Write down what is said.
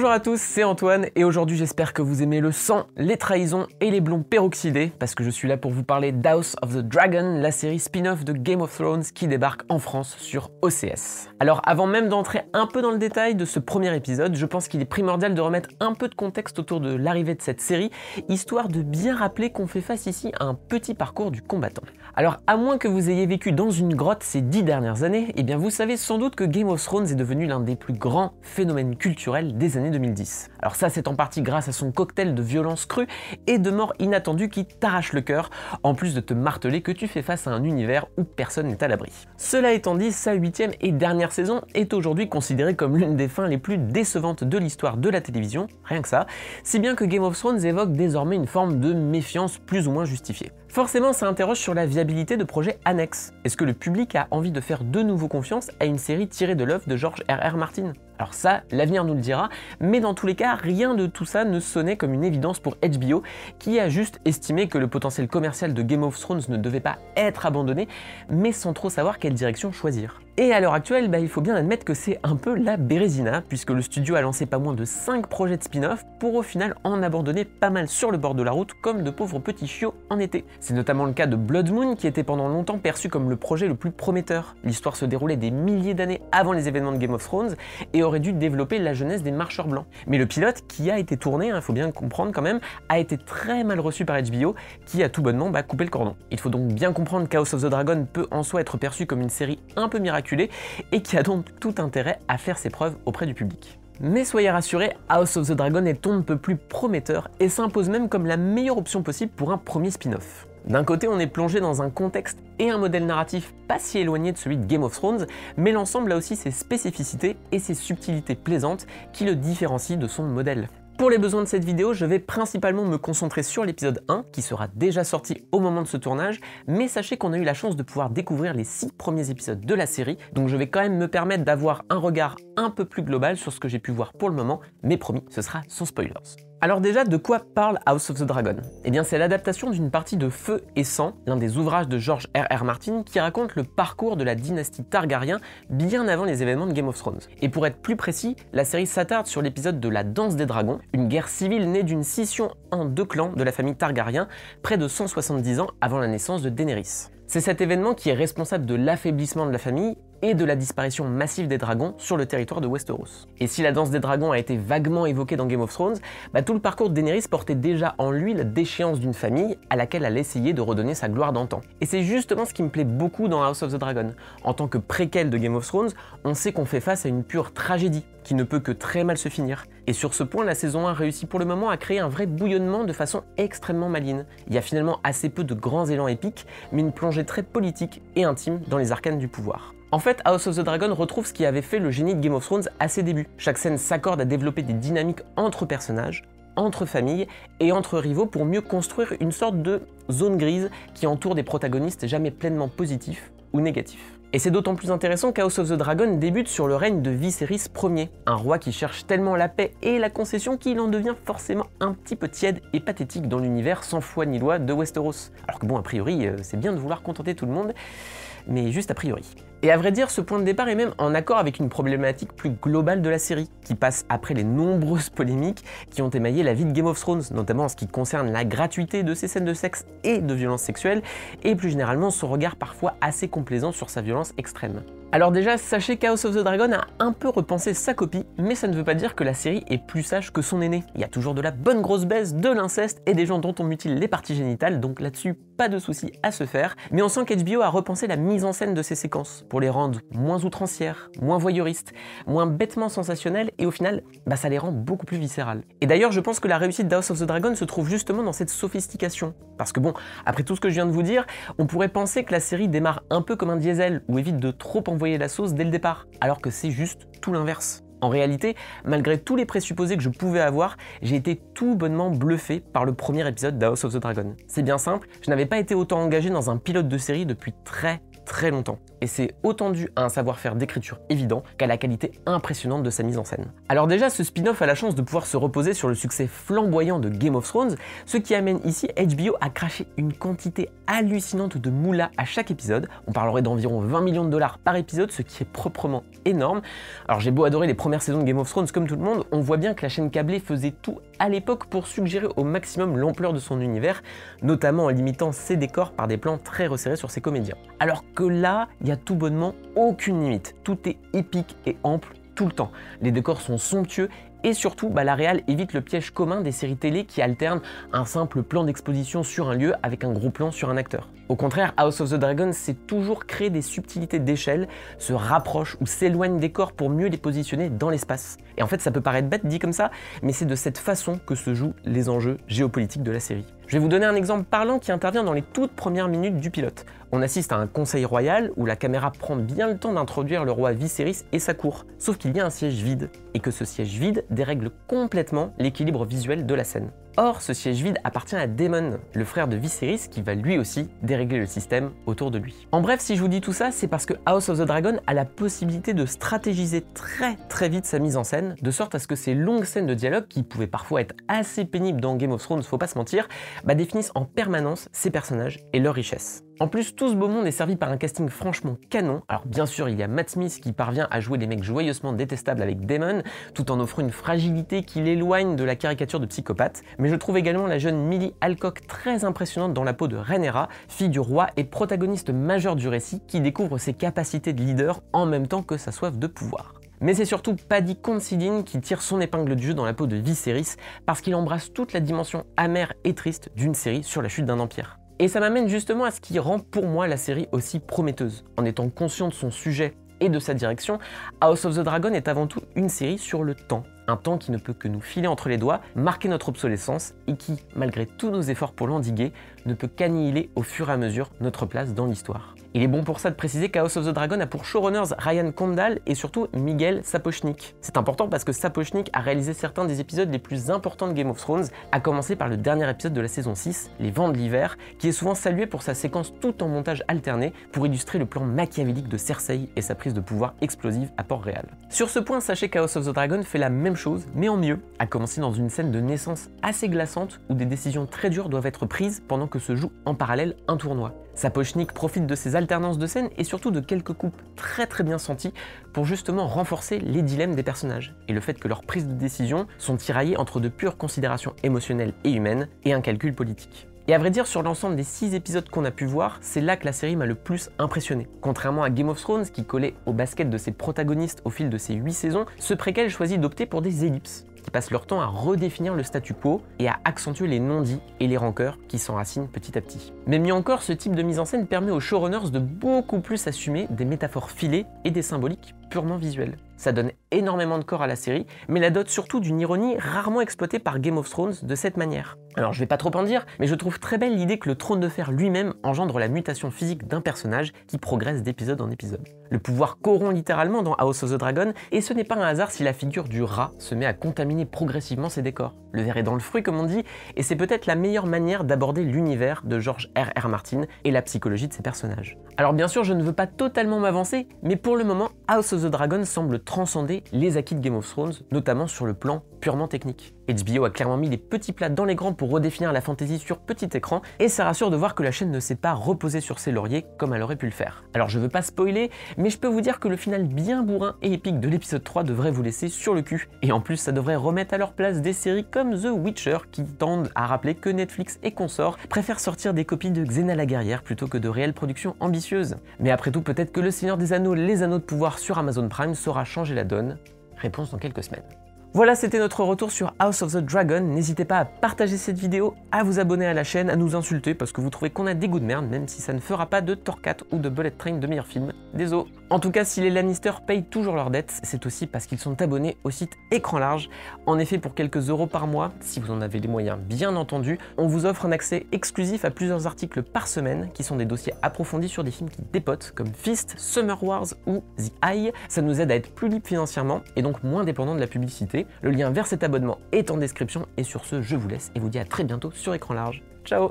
Bonjour à tous, c'est Antoine et aujourd'hui j'espère que vous aimez le sang, les trahisons et les blonds peroxydés parce que je suis là pour vous parler d'House of the Dragon, la série spin-off de Game of Thrones qui débarque en France sur OCS. Alors avant même d'entrer un peu dans le détail de ce premier épisode, je pense qu'il est primordial de remettre un peu de contexte autour de l'arrivée de cette série, histoire de bien rappeler qu'on fait face ici à un petit parcours du combattant. Alors à moins que vous ayez vécu dans une grotte ces 10 dernières années, eh bien vous savez sans doute que Game of Thrones est devenu l'un des plus grands phénomènes culturels des années 2010. Alors ça c'est en partie grâce à son cocktail de violence crue et de mort inattendue qui t'arrache le cœur, en plus de te marteler que tu fais face à un univers où personne n'est à l'abri. Cela étant dit, sa 8e et dernière saison est aujourd'hui considérée comme l'une des fins les plus décevantes de l'histoire de la télévision, rien que ça, si bien que Game of Thrones évoque désormais une forme de méfiance plus ou moins justifiée. Forcément, ça interroge sur la viabilité de projets annexes. Est-ce que le public a envie de faire de nouveau confiance à une série tirée de l'œuvre de George R.R. Martin? Alors ça, l'avenir nous le dira, mais dans tous les cas, rien de tout ça ne sonnait comme une évidence pour HBO, qui a juste estimé que le potentiel commercial de Game of Thrones ne devait pas être abandonné, mais sans trop savoir quelle direction choisir. Et à l'heure actuelle, il faut bien admettre que c'est un peu la bérésina, puisque le studio a lancé pas moins de 5 projets de spin-off pour au final en abandonner pas mal sur le bord de la route comme de pauvres petits chiots en été. C'est notamment le cas de Blood Moon qui était pendant longtemps perçu comme le projet le plus prometteur. L'histoire se déroulait des milliers d'années avant les événements de Game of Thrones et aurait dû développer la jeunesse des marcheurs blancs. Mais le pilote qui a été tourné, faut bien comprendre quand même, a été très mal reçu par HBO qui a tout bonnement coupé le cordon. Il faut donc bien comprendre qu'House of the Dragon peut en soi être perçu comme une série un peu miraculée et qui a donc tout intérêt à faire ses preuves auprès du public. Mais soyez rassurés, House of the Dragon est on ne peut plus prometteur et s'impose même comme la meilleure option possible pour un premier spin-off. D'un côté, on est plongé dans un contexte et un modèle narratif pas si éloigné de celui de Game of Thrones, mais l'ensemble a aussi ses spécificités et ses subtilités plaisantes qui le différencient de son modèle. Pour les besoins de cette vidéo, je vais principalement me concentrer sur l'épisode 1, qui sera déjà sorti au moment de ce tournage, mais sachez qu'on a eu la chance de pouvoir découvrir les 6 premiers épisodes de la série, donc je vais quand même me permettre d'avoir un regard un peu plus global sur ce que j'ai pu voir pour le moment, mais promis, ce sera sans spoilers. Alors déjà, de quoi parle House of the Dragon? Eh bien c'est l'adaptation d'une partie de Feu et Sang, l'un des ouvrages de George R.R. Martin qui raconte le parcours de la dynastie Targaryen bien avant les événements de Game of Thrones. Et pour être plus précis, la série s'attarde sur l'épisode de la Danse des Dragons, une guerre civile née d'une scission en 2 clans de la famille Targaryen près de 170 ans avant la naissance de Daenerys. C'est cet événement qui est responsable de l'affaiblissement de la famille et de la disparition massive des dragons sur le territoire de Westeros. Et si la danse des dragons a été vaguement évoquée dans Game of Thrones, tout le parcours de Daenerys portait déjà en lui la déchéance d'une famille à laquelle elle essayait de redonner sa gloire d'antan. Et c'est justement ce qui me plaît beaucoup dans House of the Dragon. En tant que préquel de Game of Thrones, on sait qu'on fait face à une pure tragédie qui ne peut que très mal se finir. Et sur ce point, la saison 1 réussit pour le moment à créer un vrai bouillonnement de façon extrêmement maligne. Il y a finalement assez peu de grands élans épiques, mais une plongée très politique et intime dans les arcanes du pouvoir. En fait, House of the Dragon retrouve ce qui avait fait le génie de Game of Thrones à ses débuts. Chaque scène s'accorde à développer des dynamiques entre personnages, entre familles et entre rivaux pour mieux construire une sorte de zone grise qui entoure des protagonistes jamais pleinement positifs ou négatifs. Et c'est d'autant plus intéressant qu'House of the Dragon débute sur le règne de Viserys Ier, un roi qui cherche tellement la paix et la concession qu'il en devient forcément un petit peu tiède et pathétique dans l'univers sans foi ni loi de Westeros. Alors que bon, a priori, c'est bien de vouloir contenter tout le monde, mais juste a priori. Et à vrai dire, ce point de départ est même en accord avec une problématique plus globale de la série, qui passe après les nombreuses polémiques qui ont émaillé la vie de Game of Thrones, notamment en ce qui concerne la gratuité de ses scènes de sexe et de violence sexuelle, et plus généralement son regard parfois assez complaisant sur sa violence extrême. Alors déjà, sachez qu'House of the Dragon a un peu repensé sa copie, mais ça ne veut pas dire que la série est plus sage que son aîné. Il y a toujours de la bonne grosse baisse, de l'inceste et des gens dont on mutile les parties génitales, donc là-dessus, pas de soucis à se faire. Mais on sent qu'HBO a repensé la mise en scène de ces séquences, pour les rendre moins outrancières, moins voyeuristes, moins bêtement sensationnelles, et au final, ça les rend beaucoup plus viscérales. Et d'ailleurs, je pense que la réussite d'House of the Dragon se trouve justement dans cette sophistication. Parce que bon, après tout ce que je viens de vous dire, on pourrait penser que la série démarre un peu comme un diesel, ou évite de trop envoyer la sauce dès le départ, alors que c'est juste tout l'inverse. En réalité, malgré tous les présupposés que je pouvais avoir, j'ai été tout bonnement bluffé par le premier épisode d'House of the Dragon. C'est bien simple, je n'avais pas été autant engagé dans un pilote de série depuis très longtemps. et c'est autant dû à un savoir-faire d'écriture évident qu'à la qualité impressionnante de sa mise en scène. Alors déjà, ce spin-off a la chance de pouvoir se reposer sur le succès flamboyant de Game of Thrones, ce qui amène ici HBO à cracher une quantité hallucinante de moula à chaque épisode. On parlerait d'environ 20 millions de dollars par épisode, ce qui est proprement énorme. Alors j'ai beau adorer les premières saisons de Game of Thrones comme tout le monde, on voit bien que la chaîne câblée faisait tout à l'époque pour suggérer au maximum l'ampleur de son univers, notamment en limitant ses décors par des plans très resserrés sur ses comédiens. Alors que là, il n'y a tout bonnement aucune limite. Tout est épique et ample tout le temps. Les décors sont somptueux et surtout, la réal évite le piège commun des séries télé qui alternent un simple plan d'exposition sur un lieu avec un gros plan sur un acteur. Au contraire, House of the Dragon sait toujours créer des subtilités d'échelle, se rapproche ou s'éloigne des corps pour mieux les positionner dans l'espace. Et en fait, ça peut paraître bête dit comme ça, mais c'est de cette façon que se jouent les enjeux géopolitiques de la série. Je vais vous donner un exemple parlant qui intervient dans les toutes premières minutes du pilote. On assiste à un conseil royal où la caméra prend bien le temps d'introduire le roi Viserys et sa cour, sauf qu'il y a un siège vide, et que ce siège vide dérègle complètement l'équilibre visuel de la scène. Or, ce siège vide appartient à Daemon, le frère de Viserys, qui va lui aussi dérégler le système autour de lui. En bref, si je vous dis tout ça, c'est parce que House of the Dragon a la possibilité de stratégiser très vite sa mise en scène, de sorte à ce que ces longues scènes de dialogue, qui pouvaient parfois être assez pénibles dans Game of Thrones, faut pas se mentir, définissent en permanence ses personnages et leur richesse. En plus, tout ce beau monde est servi par un casting franchement canon. Alors bien sûr, il y a Matt Smith qui parvient à jouer les mecs joyeusement détestables avec Daemon, tout en offrant une fragilité qui l'éloigne de la caricature de psychopathe. Mais je trouve également la jeune Millie Alcock très impressionnante dans la peau de Rhaenyra, fille du roi et protagoniste majeure du récit, qui découvre ses capacités de leader en même temps que sa soif de pouvoir. Mais c'est surtout Paddy Considine qui tire son épingle du jeu dans la peau de Viserys, parce qu'il embrasse toute la dimension amère et triste d'une série sur la chute d'un empire. Et ça m'amène justement à ce qui rend pour moi la série aussi prometteuse. En étant conscient de son sujet et de sa direction, House of the Dragon est avant tout une série sur le temps. Un temps qui ne peut que nous filer entre les doigts, marquer notre obsolescence et qui, malgré tous nos efforts pour l'endiguer, ne peut qu'annihiler au fur et à mesure notre place dans l'histoire. Il est bon pour ça de préciser qu'House of the Dragon a pour showrunners Ryan Condal et surtout Miguel Sapochnik. C'est important parce que Sapochnik a réalisé certains des épisodes les plus importants de Game of Thrones, à commencer par le dernier épisode de la saison 6, Les Vents de l'Hiver, qui est souvent salué pour sa séquence tout en montage alterné pour illustrer le plan machiavélique de Cersei et sa prise de pouvoir explosive à Port-Réal. Sur ce point, sachez qu'House of the Dragon fait la même chose, mais en mieux, à commencer dans une scène de naissance assez glaçante où des décisions très dures doivent être prises pendant que se joue en parallèle un tournoi. Sapochnik profite de ces alternances de scènes et surtout de quelques coupes très bien senties pour justement renforcer les dilemmes des personnages et le fait que leurs prises de décision sont tiraillées entre de pures considérations émotionnelles et humaines et un calcul politique. Et à vrai dire, sur l'ensemble des 6 épisodes qu'on a pu voir, c'est là que la série m'a le plus impressionné. Contrairement à Game of Thrones, qui collait au basket de ses protagonistes au fil de ses 8 saisons, ce préquel choisit d'opter pour des ellipses, qui passent leur temps à redéfinir le statu quo et à accentuer les non-dits et les rancœurs qui s'enracinent petit à petit. Mais mieux encore, ce type de mise en scène permet aux showrunners de beaucoup plus assumer des métaphores filées et des symboliques purement visuelles. Ça donne énormément de corps à la série, mais la dote surtout d'une ironie rarement exploitée par Game of Thrones de cette manière. Alors je vais pas trop en dire, mais je trouve très belle l'idée que le trône de fer lui-même engendre la mutation physique d'un personnage qui progresse d'épisode en épisode. Le pouvoir corrompt littéralement dans House of the Dragon, et ce n'est pas un hasard si la figure du rat se met à contaminer progressivement ses décors. Le verre est dans le fruit comme on dit, et c'est peut-être la meilleure manière d'aborder l'univers de George R.R. Martin et la psychologie de ses personnages. Alors bien sûr, je ne veux pas totalement m'avancer, mais pour le moment, House of the Dragon semble transcender les acquis de Game of Thrones, notamment sur le plan purement technique. HBO a clairement mis les petits plats dans les grands pour redéfinir la fantasy sur petit écran, et ça rassure de voir que la chaîne ne s'est pas reposée sur ses lauriers comme elle aurait pu le faire. Alors je veux pas spoiler, mais je peux vous dire que le final bien bourrin et épique de l'épisode 3 devrait vous laisser sur le cul, et en plus ça devrait remettre à leur place des séries comme The Witcher qui tendent à rappeler que Netflix et consorts préfèrent sortir des copies de Xena la guerrière plutôt que de réelles productions ambitieuses. Mais après tout, peut-être que Le Seigneur des Anneaux, les Anneaux de pouvoir sur Amazon Prime saura changer la donne. Réponse dans quelques semaines. Voilà, c'était notre retour sur House of the Dragon. N'hésitez pas à partager cette vidéo, à vous abonner à la chaîne, à nous insulter parce que vous trouvez qu'on a des goûts de merde, même si ça ne fera pas de Thor 4 ou de Bullet Train de meilleurs films. Désolé. En tout cas, si les Lannister payent toujours leurs dettes, c'est aussi parce qu'ils sont abonnés au site Écran Large. En effet, pour quelques euros par mois, si vous en avez les moyens bien entendu, on vous offre un accès exclusif à plusieurs articles par semaine, qui sont des dossiers approfondis sur des films qui dépotent, comme Fist, Summer Wars ou The Eye. Ça nous aide à être plus libre financièrement et donc moins dépendant de la publicité. Le lien vers cet abonnement est en description, et sur ce, je vous laisse et vous dis à très bientôt sur Écran Large. Ciao!